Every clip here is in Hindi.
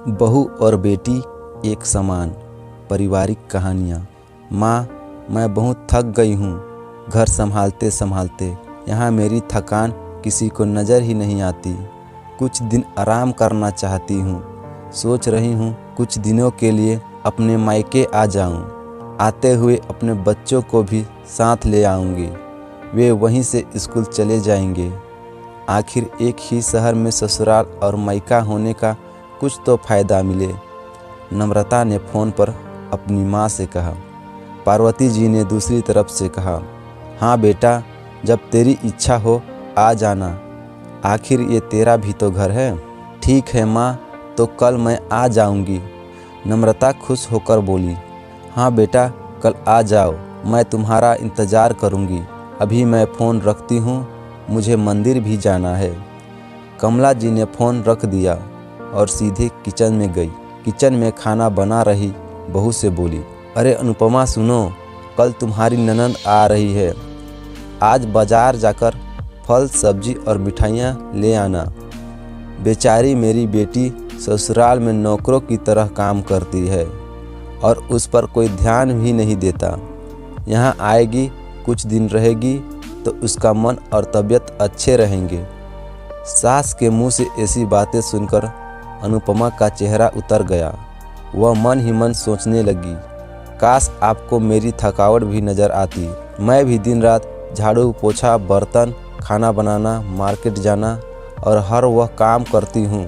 बहू और बेटी एक समान। पारिवारिक कहानियाँ। माँ, मैं बहुत थक गई हूँ घर संभालते संभालते। यहाँ मेरी थकान किसी को नज़र ही नहीं आती। कुछ दिन आराम करना चाहती हूँ। सोच रही हूँ कुछ दिनों के लिए अपने मायके आ जाऊँ। आते हुए अपने बच्चों को भी साथ ले आऊँगी। वे वहीं से स्कूल चले जाएंगे। आखिर एक ही शहर में ससुराल और मायका होने का कुछ तो फ़ायदा मिले। नम्रता ने फ़ोन पर अपनी माँ से कहा। पार्वती जी ने दूसरी तरफ से कहा, हाँ बेटा, जब तेरी इच्छा हो आ जाना। आखिर ये तेरा भी तो घर है। ठीक है माँ, तो कल मैं आ जाऊंगी। नम्रता खुश होकर बोली, हाँ बेटा, कल आ जाओ, मैं तुम्हारा इंतज़ार करूंगी। अभी मैं फ़ोन रखती हूँ, मुझे मंदिर भी जाना है। कमला जी ने फ़ोन रख दिया और सीधे किचन में गई। किचन में खाना बना रही बहू से बोली, अरे अनुपमा सुनो, कल तुम्हारी ननद आ रही है। आज बाजार जाकर फल सब्जी और मिठाइयाँ ले आना। बेचारी मेरी बेटी ससुराल में नौकरों की तरह काम करती है और उस पर कोई ध्यान भी नहीं देता। यहाँ आएगी, कुछ दिन रहेगी तो उसका मन और तबीयत अच्छे रहेंगे। सास के मुंह से ऐसी बातें सुनकर अनुपमा का चेहरा उतर गया। वह मन ही मन सोचने लगी, काश आपको मेरी थकावट भी नज़र आती। मैं भी दिन रात झाड़ू पोछा, बर्तन, खाना बनाना, मार्केट जाना और हर वह काम करती हूँ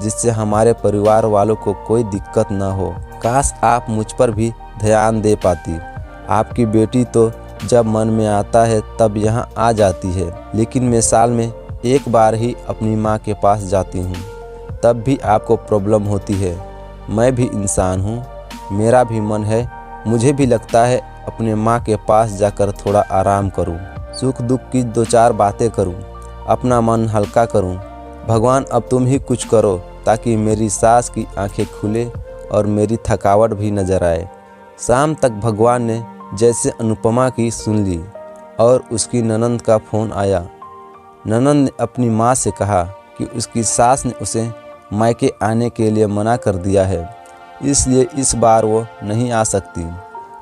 जिससे हमारे परिवार वालों को कोई दिक्कत न हो। काश आप मुझ पर भी ध्यान दे पाती। आपकी बेटी तो जब मन में आता है तब यहाँ आ जाती है, लेकिन मैं साल में एक बार ही अपनी माँ के पास जाती हूँ, तब भी आपको प्रॉब्लम होती है। मैं भी इंसान हूँ, मेरा भी मन है। मुझे भी लगता है अपने माँ के पास जाकर थोड़ा आराम करूँ, सुख दुख की दो चार बातें करूँ, अपना मन हल्का करूँ। भगवान अब तुम ही कुछ करो ताकि मेरी सास की आंखें खुले और मेरी थकावट भी नज़र आए। शाम तक भगवान ने जैसे अनुपमा की सुन ली और उसकी ननद का फ़ोन आया। ननद ने अपनी माँ से कहा कि उसकी सास ने उसे मायके आने के लिए मना कर दिया है, इसलिए इस बार वो नहीं आ सकती।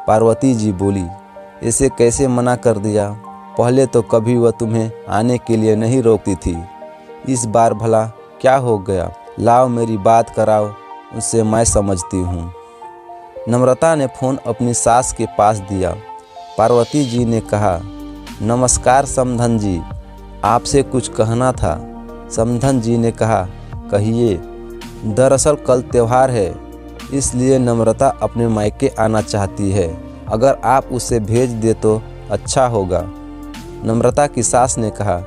पार्वती जी बोली, ऐसे कैसे मना कर दिया? पहले तो कभी वह तुम्हें आने के लिए नहीं रोकती थी, इस बार भला क्या हो गया? लाओ मेरी बात कराओ, उससे मैं समझती हूँ। नम्रता ने फ़ोन अपनी सास के पास दिया। पार्वती जी ने कहा, नमस्कार समधन जी, आपसे कुछ कहना था। समधन जी ने कहा, कहिए। दरअसल कल त्यौहार है, इसलिए नम्रता अपने मायके आना चाहती है। अगर आप उसे भेज दे तो अच्छा होगा। नम्रता की सास ने कहा,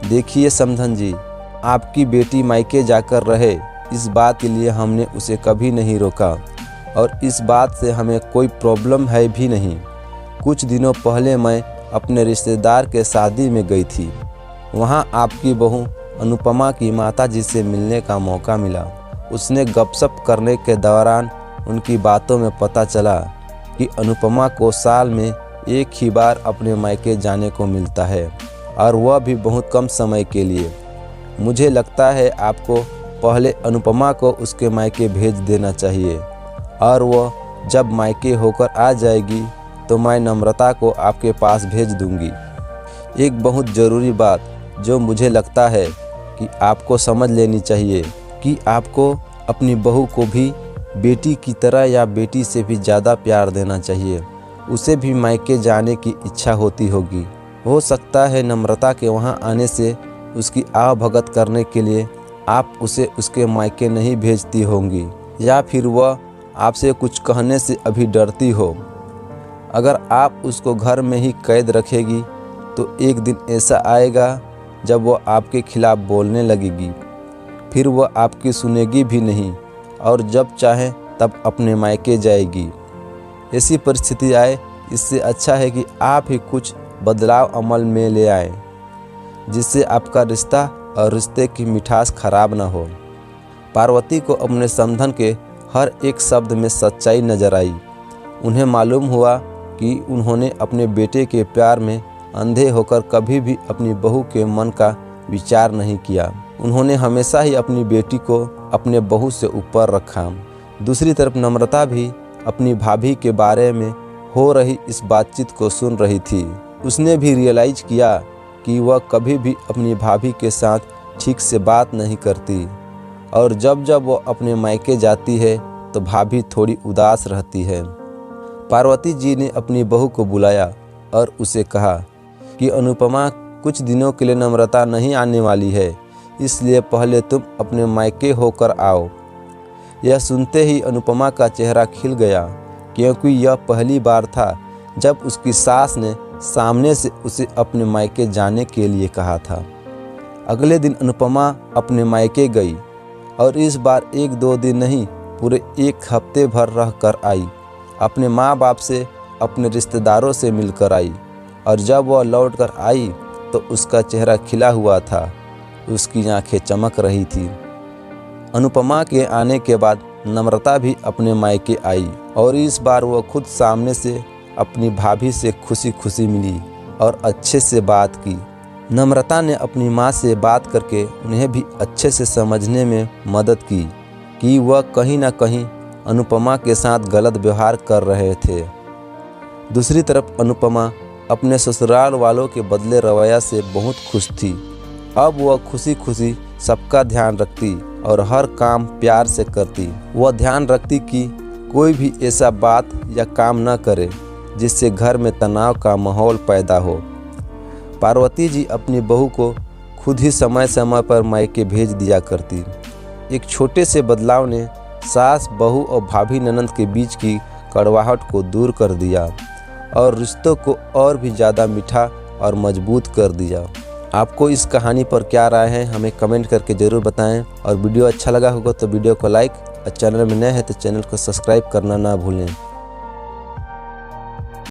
देखिए समधन जी, आपकी बेटी मायके जाकर रहे, इस बात के लिए हमने उसे कभी नहीं रोका और इस बात से हमें कोई प्रॉब्लम है भी नहीं। कुछ दिनों पहले मैं अपने रिश्तेदार के शादी में गई थी। वहाँ आपकी बहू अनुपमा की माताजी से मिलने का मौका मिला। उसने गपशप करने के दौरान उनकी बातों में पता चला कि अनुपमा को साल में एक ही बार अपने मायके जाने को मिलता है और वह भी बहुत कम समय के लिए। मुझे लगता है आपको पहले अनुपमा को उसके मायके भेज देना चाहिए और वह जब मायके होकर आ जाएगी तो मैं नम्रता को आपके पास भेज दूंगी। एक बहुत ज़रूरी बात जो मुझे लगता है कि आपको समझ लेनी चाहिए कि आपको अपनी बहू को भी बेटी की तरह या बेटी से भी ज़्यादा प्यार देना चाहिए। उसे भी मायके जाने की इच्छा होती होगी। हो सकता है नम्रता के वहाँ आने से उसकी आवभगत करने के लिए आप उसे उसके मायके नहीं भेजती होंगी, या फिर वह आपसे कुछ कहने से अभी डरती हो। अगर आप उसको घर में ही कैद रखेगी तो एक दिन ऐसा आएगा जब वह आपके खिलाफ़ बोलने लगेगी, फिर वह आपकी सुनेगी भी नहीं और जब चाहे तब अपने मायके जाएगी। ऐसी परिस्थिति आए, इससे अच्छा है कि आप ही कुछ बदलाव अमल में ले आएं, जिससे आपका रिश्ता और रिश्ते की मिठास खराब न हो। पार्वती को अपने समधन के हर एक शब्द में सच्चाई नजर आई। उन्हें मालूम हुआ कि उन्होंने अपने बेटे के प्यार में अंधे होकर कभी भी अपनी बहू के मन का विचार नहीं किया। उन्होंने हमेशा ही अपनी बेटी को अपने बहू से ऊपर रखा। दूसरी तरफ नम्रता भी अपनी भाभी के बारे में हो रही इस बातचीत को सुन रही थी। उसने भी रियलाइज किया कि वह कभी भी अपनी भाभी के साथ ठीक से बात नहीं करती और जब जब वो अपने मायके जाती है तो भाभी थोड़ी उदास रहती है। पार्वती जी ने अपनी बहू को बुलाया और उसे कहा कि अनुपमा कुछ दिनों के लिए नम्रता नहीं आने वाली है, इसलिए पहले तुम अपने मायके होकर आओ। यह सुनते ही अनुपमा का चेहरा खिल गया, क्योंकि यह पहली बार था जब उसकी सास ने सामने से उसे अपने मायके जाने के लिए कहा था। अगले दिन अनुपमा अपने मायके गई और इस बार 1-2 दिन नहीं, पूरे 1 हफ्ते भर रह कर आई। अपने माँ बाप से, अपने रिश्तेदारों से मिलकर आई और जब वह लौट कर आई तो उसका चेहरा खिला हुआ था, उसकी आंखें चमक रही थी। अनुपमा के आने के बाद नम्रता भी अपने मायके आई और इस बार वह खुद सामने से अपनी भाभी से खुशी खुशी मिली और अच्छे से बात की। नम्रता ने अपनी माँ से बात करके उन्हें भी अच्छे से समझने में मदद की कि वह कहीं ना कहीं अनुपमा के साथ गलत व्यवहार कर रहे थे। दूसरी तरफ अनुपमा अपने ससुराल वालों के बदले रवैया से बहुत खुश थी। अब वह खुशी खुशी सबका ध्यान रखती और हर काम प्यार से करती। वह ध्यान रखती कि कोई भी ऐसा बात या काम न करे जिससे घर में तनाव का माहौल पैदा हो। पार्वती जी अपनी बहू को खुद ही समय समय पर मायके भेज दिया करती। एक छोटे से बदलाव ने सास, बहू और भाभी ननंद के बीच की कड़वाहट को दूर कर दिया और रिश्तों को और भी ज़्यादा मीठा और मजबूत कर दिया। आपको इस कहानी पर क्या राय है हमें कमेंट करके ज़रूर बताएं और वीडियो अच्छा लगा होगा तो वीडियो को लाइक और चैनल में नए हैं तो चैनल को सब्सक्राइब करना ना भूलें।